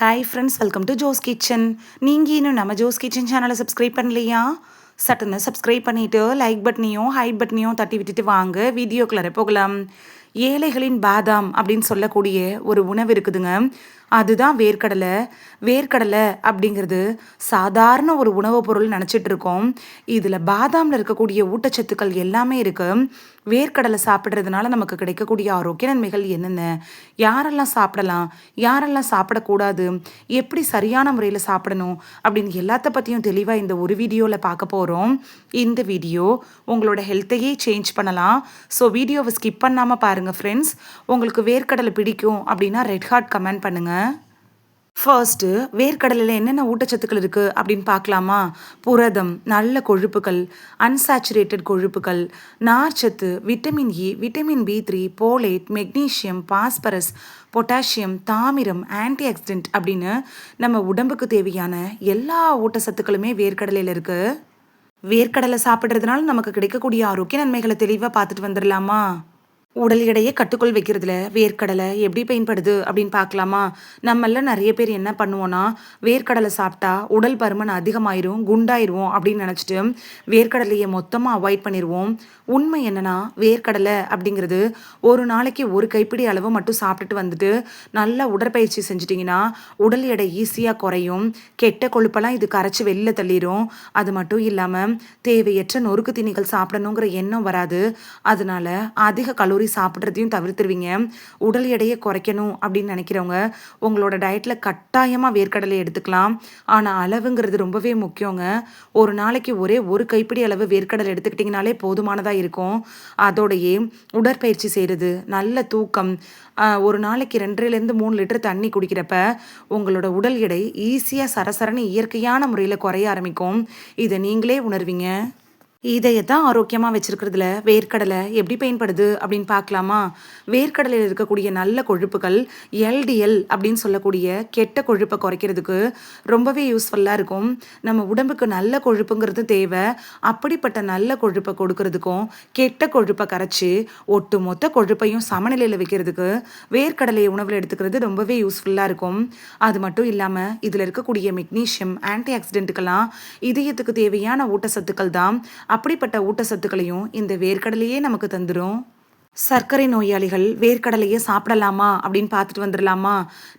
Hi friends, welcome to Jo's kitchen. நீங்கள் இன்னும் நம்ம ஜோஸ் கிச்சன் சேனலை சப்ஸ்கிரைப் பண்ணலையா? சட்டுன்னு சப்ஸ்கிரைப் பண்ணிவிட்டு லைக் பட்டனையும் ஹைட் பட்டனையும் தட்டி விட்டுட்டு வாங்க வீடியோக்குள்ளே போகலாம். ஏழைகளின் பாதாம் அப்படின்னு சொல்லக்கூடிய ஒரு உணவு இருக்குதுங்க. அதுதான் வேர்க்கடலை. வேர்க்கடலை அப்படிங்கிறது சாதாரண ஒரு உணவுப் பொருள் நினச்சிட்டு இருக்கோம். இதில் பாதாமில் இருக்கக்கூடிய ஊட்டச்சத்துக்கள் எல்லாமே இருக்குது. வேர்க்கடலை சாப்பிட்றதுனால நமக்கு கிடைக்கக்கூடிய ஆரோக்கிய நன்மைகள் என்னென்ன, யாரெல்லாம் சாப்பிடலாம், யாரெல்லாம் சாப்பிடக்கூடாது, எப்படி சரியான முறையில் சாப்பிடணும் அப்படின்னு எல்லாத்த பற்றியும் தெளிவாக இந்த ஒரு வீடியோவில் பார்க்க போகிறோம். இந்த வீடியோ உங்களோட ஹெல்த்தையே சேஞ்ச் பண்ணலாம். ஸோ வீடியோவை ஸ்கிப் பண்ணாமல் பாருங்கள் ஃப்ரெண்ட்ஸ். உங்களுக்கு வேர்க்கடலை பிடிக்கும் அப்படின்னா ரெட் ஹார்ட் கமெண்ட் பண்ணுங்கள். ஃபர்ஸ்ட்டு வேர்க்கடலையில் என்னென்ன ஊட்டச்சத்துக்கள் இருக்குது அப்படின்னு பார்க்கலாமா? புரதம், நல்ல கொழுப்புகள், அன்சாச்சுரேட்டட் கொழுப்புகள், நார்ச்சத்து, விட்டமின் இ, விட்டமின் பி3, போலேட், மெக்னீஷியம், பாஸ்பரஸ், பொட்டாசியம், தாமிரம், ஆன்டி ஆக்சிடென்ட் அப்படின்னு நம்ம உடம்புக்கு தேவையான எல்லா ஊட்டச்சத்துக்களுமே வேர்க்கடலையில் இருக்குது. வேர்க்கடலை சாப்பிட்றதுனால நமக்கு கிடைக்கக்கூடிய ஆரோக்கிய நன்மைகளை தெளிவாக பார்த்துட்டு வந்துடலாமா? உடல் எடையை கட்டுக்குள் வைக்கிறதுல வேர்க்கடலை எப்படி பயன்படுது அப்படின்னு பார்க்கலாமா? நம்மள நிறைய பேர் என்ன பண்ணுவோன்னா, வேர்க்கடலை சாப்பிட்டா உடல் பருமன் அதிகமாயிரும், குண்டாயிருவோம் அப்படின்னு நினச்சிட்டு வேர்க்கடலையை மொத்தமாக அவாய்ட் பண்ணிடுவோம். உண்மை என்னன்னா, வேர்க்கடலை அப்படிங்கிறது ஒரு நாளைக்கு ஒரு கைப்பிடி அளவு மட்டும் சாப்பிட்டுட்டு வந்துட்டு நல்லா உடற்பயிற்சி செஞ்சிட்டிங்கன்னா உடல் எடை ஈஸியாக குறையும். கெட்ட கொழுப்பெல்லாம் இது கரைச்சி வெளியில் தள்ளிடும். அது மட்டும் இல்லாமல் தேவையற்ற நொறுக்கு தீனிகள் சாப்பிடணுங்கிற எண்ணம் வராது. அதனால அதிக கலோரி சாப்பிட்றதையும் தவிர்த்துருவீங்க. உடல் எடையை குறைக்கணும் அப்படின்னு நினைக்கிறவங்க உங்களோட டயட்டில் கட்டாயமாக வேர்க்கடலை எடுத்துக்கலாம். ஆனால் அளவுங்கிறது ரொம்பவே முக்கியங்க. ஒரு நாளைக்கு ஒரே ஒரு கைப்பிடி அளவு வேர்க்கடலை எடுத்துக்கிட்டிங்கனாலே போதுமானதாக இருக்கும். அதோடையே உடற்பயிற்சி செய்கிறது, நல்ல தூக்கம், ஒரு நாளைக்கு 2.5 to 3 லிட்டர் தண்ணி குடிக்கிறப்ப உங்களோட உடல் எடை ஈஸியாக சரசரன்னு இயற்கையான முறையில் குறைய ஆரம்பிக்கும். இதை நீங்களே உணர்வீங்க. இதையத்தான் ஆரோக்கியமாக வச்சிருக்கிறதுல வேர்க்கடலை எப்படி பயன்படுது அப்படின்னு பார்க்கலாமா? வேர்க்கடலையில் இருக்கக்கூடிய நல்ல கொழுப்புகள் எல்டிஎல் அப்படின்னு சொல்லக்கூடிய கெட்ட கொழுப்பை குறைக்கிறதுக்கு ரொம்பவே யூஸ்ஃபுல்லாக இருக்கும். நம்ம உடம்புக்கு நல்ல கொழுப்புங்கிறது தேவை. அப்படிப்பட்ட நல்ல கொழுப்பை கொடுக்கறதுக்கும் கெட்ட கொழுப்பை கரைச்சி ஒட்டு மொத்த கொழுப்பையும் சமநிலையில் வைக்கிறதுக்கு வேர்க்கடலையை உணவில் எடுத்துக்கிறது ரொம்பவே யூஸ்ஃபுல்லாக இருக்கும். அது மட்டும் இல்லாமல் இதில் இருக்கக்கூடிய மெக்னீஷியம், ஆன்டி ஆக்சிடென்ட்டுக்கெல்லாம் இதயத்துக்கு தேவையான ஊட்டச்சத்துக்கள் தான். அப்படிப்பட்ட ஊட்டச்சத்துக்களையும் இந்த வேர்க்கடலையே நமக்கு தந்துடும். சர்க்கரை நோயாளிகள் வேர்க்கடலையை சாப்பிடலாமா அப்படின்னு பார்த்துட்டு வந்துடலாமா?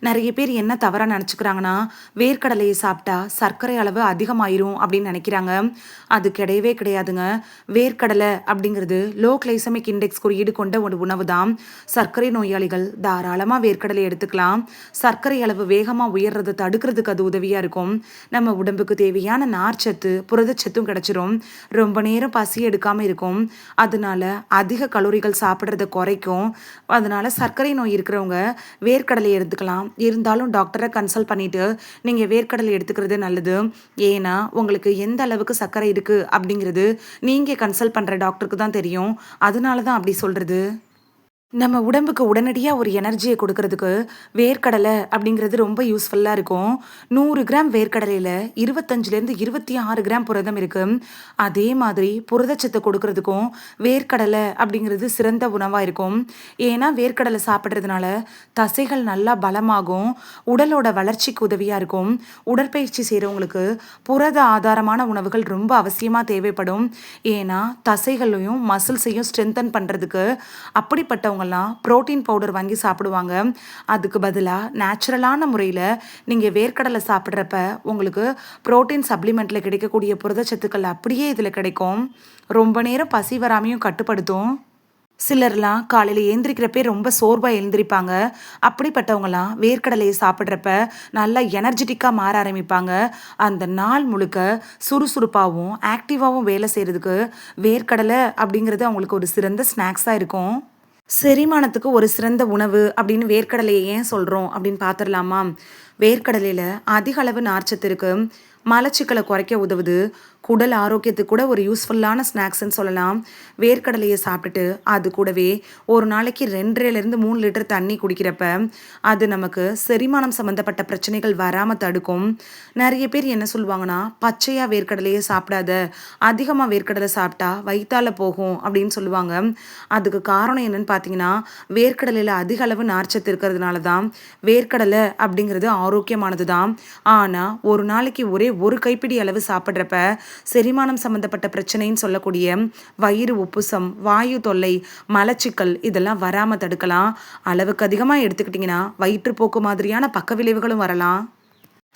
நிறைய பேர் என்ன தவறாக நினச்சிக்கிறாங்கன்னா, வேர்க்கடலையை சாப்பிட்டா சர்க்கரை அளவு அதிகமாயிரும் அப்படின்னு நினைக்கிறாங்க. அது கிடையவே கிடையாதுங்க. வேர்க்கடலை அப்படிங்கிறது லோ கிளைசமிக் இண்டெக்ஸ் குறியீடு கொண்ட ஒரு உணவு தான். சர்க்கரை நோயாளிகள் தாராளமாக வேர்க்கடலை எடுத்துக்கலாம். சர்க்கரை அளவு வேகமாக உயர்றதை தடுக்கிறதுக்கு அது உதவியாக இருக்கும். நம்ம உடம்புக்கு தேவையான நார்ச்சத்து, புரதச்சத்தும் கிடைச்சிரும். ரொம்ப நேரம் பசி எடுக்காமல் இருக்கும். அதனால அதிக கலோரிகள் சாப்பிட்றத குறைக்கும். அதனால சர்க்கரை நோய் இருக்கிறவங்க வேர்க்கடலை எடுத்துக்கலாம். இருந்தாலும் டாக்டரை கன்சல்ட் பண்ணிட்டு நீங்கள் வேர்க்கடலை எடுத்துக்கிறது நல்லது. ஏன்னா உங்களுக்கு எந்த அளவுக்கு சர்க்கரை இருக்குது அப்படிங்கிறது நீங்கள் கன்சல்ட் பண்ணுற டாக்டருக்கு தான் தெரியும். அதனால தான் அப்படி சொல்கிறது. நம்ம உடம்புக்கு உடனடியாக ஒரு எனர்ஜியை கொடுக்கறதுக்கு வேர்க்கடலை அப்படிங்கிறது ரொம்ப யூஸ்ஃபுல்லாக இருக்கும். 100 கிராம் வேர்க்கடலையில் 25 to 26 கிராம் புரதம் இருக்குது. அதே மாதிரி புரதச்சத்தை கொடுக்கறதுக்கும் வேர்க்கடலை அப்படிங்கிறது சிறந்த உணவாக இருக்கும். ஏன்னா வேர்க்கடலை சாப்பிட்றதுனால தசைகள் நல்லா பலமாகும், உடலோட வளர்ச்சிக்கு உதவியாக இருக்கும். உடற்பயிற்சி செய்கிறவங்களுக்கு புரத ஆதாரமான உணவுகள் ரொம்ப அவசியமாக தேவைப்படும். ஏன்னா தசைகளையும் மசில்ஸையும் ஸ்ட்ரென்தன் பண்ணுறதுக்கு அப்படிப்பட்டவங்க புரோட்டீன் பவுடர் வாங்கி சாப்பிடுவாங்க. அதுக்கு பதிலாக நேச்சுரலான முறையில் நீங்கள் வேர்க்கடலை சாப்பிட்றப்ப உங்களுக்கு புரோட்டீன் சப்ளிமெண்ட்டில் கிடைக்கக்கூடிய புரதச்சத்துக்கள் அப்படியே இதில் கிடைக்கும். ரொம்ப நேரம் பசி வராமையும் கட்டுப்படுத்தும். சிலர்லாம் காலையில் எழுந்திரிக்கிறப்பே ரொம்ப சோர்வாக எழுந்திரிப்பாங்க. அப்படிப்பட்டவங்களாம் வேர்க்கடலையை சாப்பிட்றப்ப நல்லா எனர்ஜெட்டிக்காக மாற ஆரம்பிப்பாங்க. அந்த நாள் முழுக்க சுறுசுறுப்பாகவும் ஆக்டிவாகவும் வேலை செய்கிறதுக்கு வேர்க்கடலை அப்படிங்கிறது அவங்களுக்கு ஒரு சிறந்த ஸ்நாக்ஸாக இருக்கும். செரிமானத்துக்கு ஒரு சிறந்த உணவு அப்படின்னு வேர்க்கடலையை ஏன் சொல்கிறோம் அப்படின்னு பார்த்துடலாமா? வேர்க்கடலையில் அதிக அளவு நார்ச்சத்து இருக்குது. மலச்சிக்கலை குறைக்க உதவுது. குடல் ஆரோக்கியத்துக்கு கூட ஒரு யூஸ்ஃபுல்லான ஸ்நாக்ஸ்ன்னு சொல்லலாம். வேர்க்கடலையை சாப்பிட்டுட்டு அது கூடவே ஒரு நாளைக்கு 2.5லேருந்து 3 லிட்டர் தண்ணி குடிக்கிறப்ப அது நமக்கு செரிமானம் சம்மந்தப்பட்ட பிரச்சனைகள் வராமல் தடுக்கும். நிறைய பேர் என்ன சொல்லுவாங்கன்னா, பச்சையாக வேர்க்கடலையே சாப்பிடாத, அதிகமாக வேர்க்கடலை சாப்பிட்டா வயிற்றால போகும் அப்படின்னு சொல்லுவாங்க. அதுக்கு காரணம் என்னன்னு பார்த்தீங்கன்னா, வேர்க்கடலையில் அதிக அளவு நார்ச்சத்து இருக்கிறதுனால தான். வேர்க்கடலை அப்படிங்கிறது ஆரோக்கியமானது தான். ஆனால் ஒரு நாளைக்கு ஒரே ஒரு கைப்பிடி அளவு சாப்பிட்றப்ப செரிமானம் சம்மந்தப்பட்ட பிரச்சனைன்னு சொல்லக்கூடிய வயிறு உப்புசம், வாயு தொல்லை, மலச்சிக்கல் இதெல்லாம் வராமல் தடுக்கலாம். அளவுக்கு அதிகமாக எடுத்துக்கிட்டிங்கன்னா வயிற்றுப்போக்கு மாதிரியான பக்க விளைவுகளும் வரலாம்.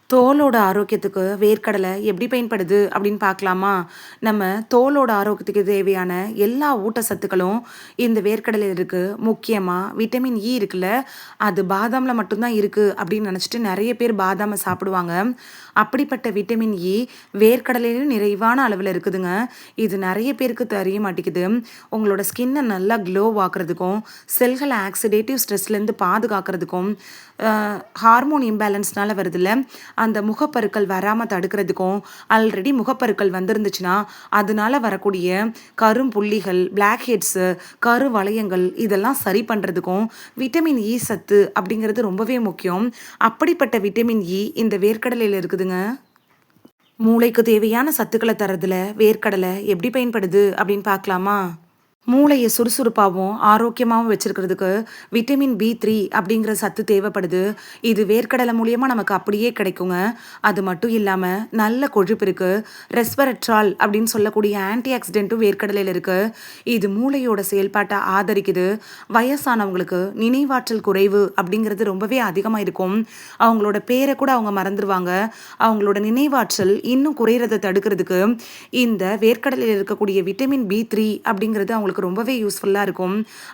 தோலோட ஆரோக்கியத்துக்கு வேர்க்கடலை எப்படி பயன்படுது அப்படின்னு பார்க்கலாமா? நம்ம தோலோட ஆரோக்கியத்துக்கு தேவையான எல்லா ஊட்டச்சத்துக்களும் இந்த வேர்க்கடலையில் இருக்குது. முக்கியமாக விட்டமின் இ இருக்குல்ல, அது பாதாமில் மட்டும்தான் இருக்குது அப்படின்னு நினச்சிட்டு நிறைய பேர் பாதாமை சாப்பிடுவாங்க. அப்படிப்பட்ட விட்டமின் இ வேர்க்கடலையிலும் நிறைவான அளவில் இருக்குதுங்க. இது நிறைய பேருக்கு தெரிய மாட்டேங்குது. உங்களோட ஸ்கின்னை நல்லா க்ளோ ஆக்குறதுக்கும், செல்களை ஆக்சிடேட்டிவ் ஸ்ட்ரெஸ்லேருந்து பாதுகாக்கிறதுக்கும், ஹார்மோன் இம்பேலன்ஸ்னால வருதுல்ல, அந்த முகப்பருக்கள் வராமல் தடுக்கிறதுக்கும், ஆல்ரெடி முகப்பருக்கள் வந்திருந்துச்சுன்னா அதனால வரக்கூடிய கரும்புள்ளிகள், பிளாக் ஹெட்ஸு, கரு வளையங்கள் இதெல்லாம் சரி பண்ணுறதுக்கும் விட்டமின் இ சத்து அப்படிங்கிறது ரொம்பவே முக்கியம். அப்படிப்பட்ட விட்டமின் இ இந்த வேர்க்கடலையில் இருக்குதுங்க. மூளைக்கு தேவையான சத்துக்களை தரதுல வேர்க்கடலை எப்படி பயன்படுது அப்படின்னு பார்க்கலாமா? மூளையை சுறுசுறுப்பாகவும் ஆரோக்கியமாகவும் வச்சிருக்கிறதுக்கு விட்டமின் பி3 அப்படிங்கிற சத்து தேவைப்படுது. இது வேர்க்கடலை மூலியமாக நமக்கு அப்படியே கிடைக்குங்க. அது மட்டும் இல்லாமல் நல்ல கொழுப்பு இருக்குது. ரெஸ்வரட்ரால் அப்படின்னு சொல்லக்கூடிய ஆன்டி ஆக்சிடென்ட்டும் வேர்க்கடலையில் இருக்குது. இது மூளையோட செயல்பாட்டை ஆதரிக்குது. வயசானவங்களுக்கு நினைவாற்றல் குறைவு அப்படிங்கிறது ரொம்பவே அதிகமாக இருக்கும். அவங்களோட பேரை கூட அவங்க மறந்துடுவாங்க. அவங்களோட நினைவாற்றல் இன்னும் குறையிறதை தடுக்கிறதுக்கு இந்த வேர்க்கடலையில் இருக்கக்கூடிய விட்டமின் பி3 அப்படிங்கிறது அவங்களுக்கு ரொம்பவே யூஸ்ஃபுல்லாக இருக்கும்.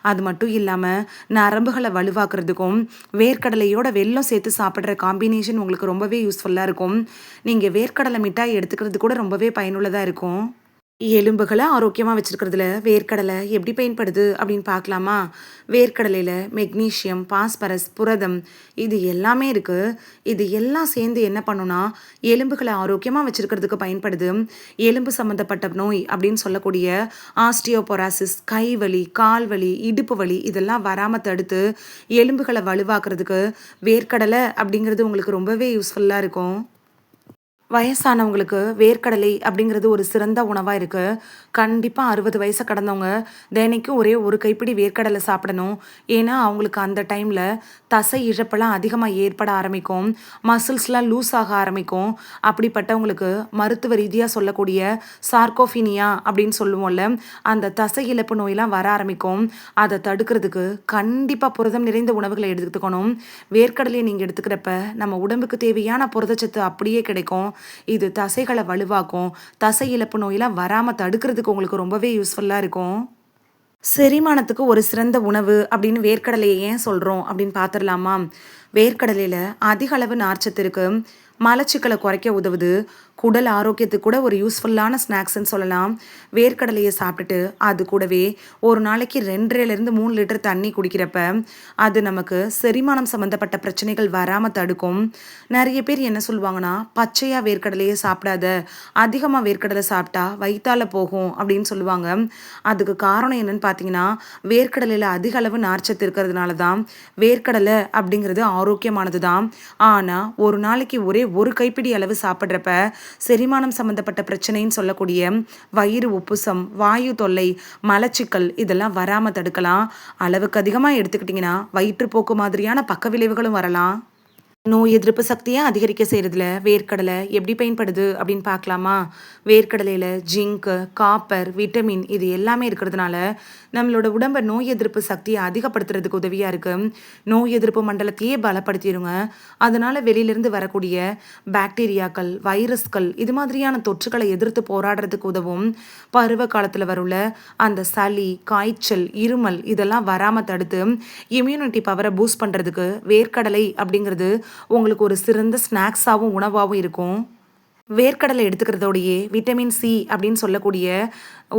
அது மட்டும் இல்லாமல் நரம்புகளை வலுவாக்குறதுக்கும் வேர்க்கடலையோட வெல்லம் சேர்த்து சாப்பிட்ற காம்பினேஷன் உங்களுக்கு ரொம்பவே யூஸ்ஃபுல்லாக இருக்கும். நீங்கள் வேர்க்கடலை மிட்டாய் எடுத்துக்கிறது கூட ரொம்பவே பயனுள்ளதாக இருக்கும். எலும்புகளை ஆரோக்கியமாக வச்சுருக்கிறதுல வேர்க்கடலை எப்படி பயன்படுது அப்படின்னு பார்க்கலாமா? வேர்க்கடலையில் மெக்னீஷியம், பாஸ்பரஸ், புரதம் இது எல்லாமே இருக்குது. இது எல்லாம் சேர்ந்து என்ன பண்ணுன்னா எலும்புகளை ஆரோக்கியமாக வச்சுருக்கிறதுக்கு பயன்படுது. எலும்பு சம்மந்தப்பட்ட நோய் அப்படின்னு சொல்லக்கூடிய ஆஸ்டியோபொராசிஸ், கை வலி, கால் வலி, இடுப்பு வலி இதெல்லாம் வராமல் தடுத்து எலும்புகளை வலுவாக்குறதுக்கு வேர்க்கடலை அப்படிங்கிறது உங்களுக்கு ரொம்பவே யூஸ்ஃபுல்லாக இருக்கும். வயசானவங்களுக்கு வேர்க்கடலை அப்படிங்கிறது ஒரு சிறந்த உணவாக இருக்குது. கண்டிப்பாக 60 வயசை கடந்தவங்க தினைக்கும் ஒரே ஒரு கைப்பிடி வேர்க்கடலை சாப்பிடணும். ஏன்னா அவங்களுக்கு அந்த டைமில் தசை இழப்பெல்லாம் அதிகமாக ஏற்பட ஆரம்பிக்கும். மசில்ஸ்லாம் லூஸ் ஆக ஆரம்பிக்கும். அப்படிப்பட்டவங்களுக்கு மருத்துவ ரீதியாக சொல்லக்கூடிய சார்கோஃபினியா அப்படின்னு சொல்லுவோம்ல, அந்த தசை இழப்பு நோயெல்லாம் வர ஆரம்பிக்கும். அதை தடுக்கிறதுக்கு கண்டிப்பாக புரதம் நிறைந்த உணவுகளை எடுத்துக்கணும். வேர்க்கடலையை நீங்கள் எடுத்துக்கிறப்ப நம்ம உடம்புக்கு தேவையான புரதச்சத்து அப்படியே கிடைக்கும். இது தசைகளை வலுவாக்கும். தசை இழப்பு நோயெல்லாம் வராமல் தடுக்கிறதுக்கு உங்களுக்கு ரொம்பவே யூஸ்ஃபுல்லாக இருக்கும். செரிமானத்துக்கு ஒரு சிறந்த உணவு அப்படின்னு வேர்க்கடலையை ஏன் சொல்கிறோம் அப்படின்னு பார்த்துடலாமா? வேர்க்கடலையில் அதிக அளவு நார்ச்சத்து இருக்குது. மலச்சிக்கலை குறைக்க உதவுது. குடல் ஆரோக்கியத்துக்கு கூட ஒரு யூஸ்ஃபுல்லான ஸ்நாக்ஸ்ன்னு சொல்லலாம். வேர்க்கடலையை சாப்பிட்டுட்டு அது கூடவே ஒரு நாளைக்கு 2.5லேருந்து 3 லிட்டர் தண்ணி குடிக்கிறப்ப அது நமக்கு செரிமானம் சம்மந்தப்பட்ட பிரச்சனைகள் வராமல் தடுக்கும். நிறைய பேர் என்ன சொல்லுவாங்கன்னா, பச்சையாக வேர்க்கடலையே சாப்பிடாத, அதிகமாக வேர்க்கடலை சாப்பிட்டா வயிற்றால போகும் அப்படின்னு சொல்லுவாங்க. அதுக்கு காரணம் என்னன்னு பார்த்தீங்கன்னா, வேர்க்கடலையில் அதிக அளவு நார்ச்சத்து இருக்கிறதுனால தான். வேர்க்கடலை அப்படிங்கிறது ஆரோக்கியமானது தான். ஆனால் ஒரு நாளைக்கு ஒரே ஒரு கைப்பிடி அளவு சாப்பிட்றப்ப செரிமானம் சம்மந்தப்பட்ட பிரச்சனைன்னு சொல்லக்கூடிய வயிறு உப்புசம், வாயு தொல்லை, மலச்சிக்கல் இதெல்லாம் வராமல் தடுக்கலாம். அளவுக்கு அதிகமாக எடுத்துக்கிட்டிங்கன்னா வயிற்றுப்போக்கு மாதிரியான பக்க விளைவுகளும் வரலாம். நோய் எதிர்ப்பு சக்தியை அதிகரிக்க செய்கிறதுல வேர்க்கடலை எப்படி பயன்படுது அப்படின்னு பார்க்கலாமா? வேர்க்கடலையில் ஜிங்க்கு, காப்பர், விட்டமின் இது எல்லாமே இருக்கிறதுனால நம்மளோட உடம்பை நோய் எதிர்ப்பு சக்தியை அதிகப்படுத்துறதுக்கு உதவியாக இருக்குது. நோய் எதிர்ப்பு மண்டலத்தையே பலப்படுத்திடுங்க. அதனால் வெளியிலேருந்து வரக்கூடிய பாக்டீரியாக்கள், வைரஸ்கள் இது மாதிரியான தொற்றுகளை எதிர்த்து போராடுறதுக்கு உதவும். பருவ காலத்தில் வருள்ள அந்த சளி, காய்ச்சல், இருமல் இதெல்லாம் வராமல் தடுத்து இம்யூனிட்டி பவரை பூஸ்ட் பண்ணுறதுக்கு வேர்க்கடலை அப்படிங்கிறது உங்களுக்கு ஒரு சிறந்த ஸ்நாக்ஸாகவும் உணவாகவும் இருக்கும். வேர்க்கடலை எடுத்துக்கிறதோடையே விட்டமின் சி அப்படின்னு சொல்லக்கூடிய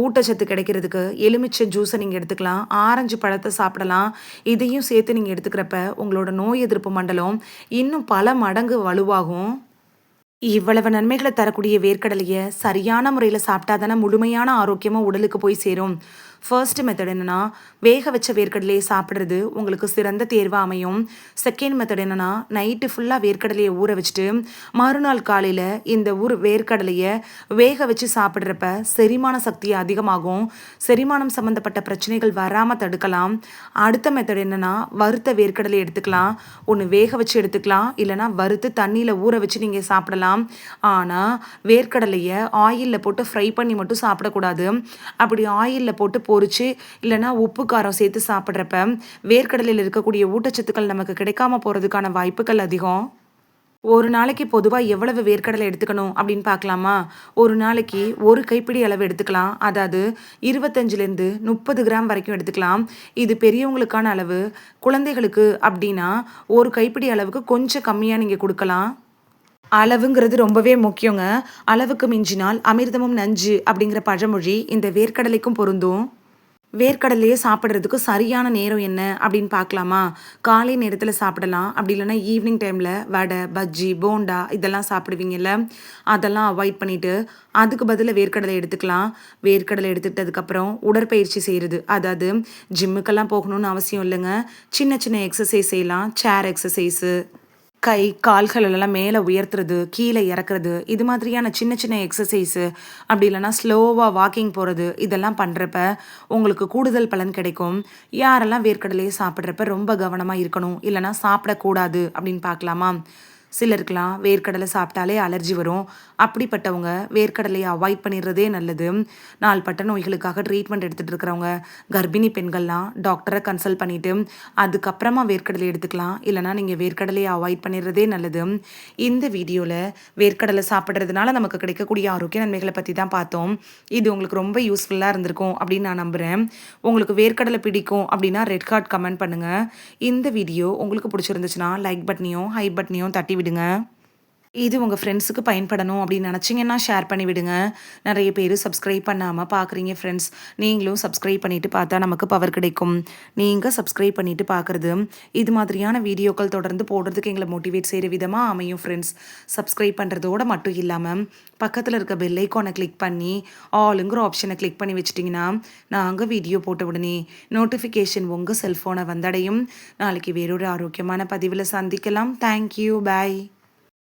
ஊட்டச்சத்து கிடைக்கிறதுக்கு எலுமிச்சை ஜூஸை நீங்கள் எடுத்துக்கலாம். ஆரஞ்சு பழத்தை சாப்பிடலாம். இதையும் சேர்த்து நீங்கள் எடுத்துக்கிறப்ப உங்களோட நோய் எதிர்ப்பு மண்டலம் இன்னும் பல மடங்கு வலுவாகும். இவ்வளவு நன்மைகள தரக்கூடிய வேர்க்கடலைய சரியான முறையில சாப்பிட்டா தானே முழுமையான ஆரோக்கியமும் உடலுக்கு போய் சேரும். ஃபர்ஸ்ட் மெத்தட் என்னன்னா, வேக வச்ச வேர்க்கடலைய சாப்பிடுறது உங்களுக்கு சிறந்த தேர்வா அமையும். செகண்ட் மெத்தட் என்னன்னா, நைட்டு ஃபுல்லா வேர்க்கடலைய ஊற வச்சுட்டு, மறுநாள் காலையில இந்த வேர்க்கடலைய வேக வச்சு சாப்பிடுறப்ப செரிமான சக்தி அதிகமாகும். செரிமானம் சம்மந்தப்பட்ட பிரச்சனைகள் வராம தடுக்கலாம். அடுத்த மெத்தட் என்னன்னா, வறுத்த வேர்க்கடலை எடுத்துக்கலாம். ஒண்ணு வேக வச்சு எடுத்துக்கலாம். இல்லன்னா வறுத்து தண்ணீல ஊற வச்சு நீங்க சாப்பிடலாம். ஆனா, வேர்க்கடலைய ஆயில்ல போட்டு ஃப்ரை பண்ணி மட்டும் சாப்பிடக்கூடாது. அப்படி ஆயில்ல போட்டு பொரிச்சு, இல்லன்னா உப்பு, காரம் சேர்த்து சாப்பிடுறப்ப, வேர்க்கடலையில இருக்கக்கூடிய ஊட்டச்சத்துக்கள் நமக்கு கிடைக்காம போறதுக்கான வாய்ப்புகள் அதிகம். ஒரு நாளைக்கு பொதுவா எவ்வளவு வேர்க்கடலை எடுத்துக்கணும் அப்படின்னு பார்க்கலாமா? ஒரு நாளைக்கு 1 கைப்பிடி அளவு எடுத்துக்கலாம். அதாவது 25லேருந்து 30 கிராம் வரைக்கும் எடுத்துக்கலாம். இது பெரியவங்களுக்கான அளவு. குழந்தைகளுக்கு அப்படின்னா, 1 கைப்பிடி அளவுக்கு கொஞ்சம் கம்மியா நீங்க குடுக்கலாம். அளவுங்கிறது ரொம்பவே முக்கியங்க. அளவுக்கு மிஞ்சினால் அமிர்தமும் நஞ்சு அப்படிங்கிற பழமொழி இந்த வேர்க்கடலைக்கும் பொருந்தும். வேர்க்கடலையே சாப்பிடுறதுக்கு சரியான நேரம் என்ன அப்படின்னு பார்க்கலாமா? காலை நேரத்தில சாப்பிடலாம். அப்படி இல்லைன்னா ஈவினிங் டைமில் வடை, பஜ்ஜி, போண்டா இதெல்லாம் சாப்பிடுவீங்கல்ல, அதெல்லாம் அவாய்ட் பண்ணிட்டு, அதுக்கு பதிலா வேர்க்கடலை எடுத்துக்கலாம். வேர்க்கடலை எடுத்துக்கிட்டதுக்கப்புறம் உடற்பயிற்சி செய்றது. அதாவது ஜிம்முக்கெல்லாம் போகணும்னு அவசியம் இல்லைங்க. சின்ன சின்ன எக்ஸர்சைஸ் செய்யலாம். சேர் எக்ஸர்சைஸு. கை, கால்கள் எல்லாம் மேல உயர்த்துறது, கீழ இறக்குறது, இது மாதிரியான சின்ன சின்ன எக்ஸர்சைஸு, அப்படி இல்லன்னா ஸ்லோவா வாக்கிங் போறது, இதெல்லாம் பண்றப்ப உங்களுக்கு கூடுதல் பலன் கிடைக்கும். யாரெல்லாம் வேர்க்கடலைய சாப்பிடுறப்ப ரொம்ப கவனமா இருக்கணும், இல்லன்னா சாப்பிடக்கூடாது அப்படின்னு பார்க்கலாமா? சிலருக்குலாம் வேர்க்கடலை சாப்பிட்டாலே அலர்ஜி வரும். அப்படிப்பட்டவங்க வேர்க்கடலைய அவாய்ட் பண்ணிடுறதே நல்லது. நாள்பட்ட நோய்களுக்காக ட்ரீட்மெண்ட் எடுத்துட்டு இருக்கிறவங்க, கர்ப்பிணி பெண்கள்லாம் டாக்டரை கன்சல்ட் பண்ணிட்டு, அதுக்கப்புறமா வேர்க்கடலை எடுத்துக்கலாம். இல்லைனா நீங்கள் வேர்க்கடலையை அவாய்ட் பண்ணிடுறதே நல்லது. இந்த வீடியோவில் வேர்க்கடலை சாப்பிட்றதுனால நமக்கு கிடைக்கக்கூடிய ஆரோக்கிய நன்மைகளை பற்றி தான் பார்த்தோம். இது உங்களுக்கு ரொம்ப யூஸ்ஃபுல்லாக இருந்திருக்கும் அப்படின்னு நான் நம்புகிறேன். உங்களுக்கு வேர்க்கடலை பிடிக்கும் அப்படின்னா ரெட் கார்ட் கமெண்ட் பண்ணுங்கள். இந்த வீடியோ உங்களுக்கு பிடிச்சிருந்துச்சுன்னா லைக் பட்டனையும் ஹை பட்டனையும் தட்டி விடுங்க. இது உங்கள் ஃப்ரெண்ட்ஸுக்கு பயன்படணும் அப்படின்னு நினச்சிங்கன்னா ஷேர் பண்ணி விடுங்க. நிறைய பேர் சப்ஸ்கிரைப் பண்ணாமல் பார்க்குறீங்க ஃப்ரெண்ட்ஸ். நீங்களும் சப்ஸ்கிரைப் பண்ணிவிட்டு பார்த்தா நமக்கு பவர் கிடைக்கும். நீங்கள் சப்ஸ்கிரைப் பண்ணிவிட்டு பார்க்குறது இது மாதிரியான வீடியோக்கள் தொடர்ந்து போடுறதுக்கு எங்களை மோட்டிவேட் செய்கிற விதமாக அமையும் ஃப்ரெண்ட்ஸ். சப்ஸ்கிரைப் பண்ணுறதோடு மட்டும் இல்லாமல் பக்கத்தில் இருக்க பெல் ஐக்கானை கிளிக் பண்ணி ஆளுங்கிற ஆப்ஷனை கிளிக் பண்ணி வச்சிட்டிங்கன்னா நாங்கள் வீடியோ போட்ட உடனே நோட்டிஃபிகேஷன் உங்கள் செல்ஃபோனை வந்தடையும். நாளைக்கு வேறொரு ஆரோக்கியமான பதிவில் சந்திக்கலாம். தேங்க்யூ, பாய்.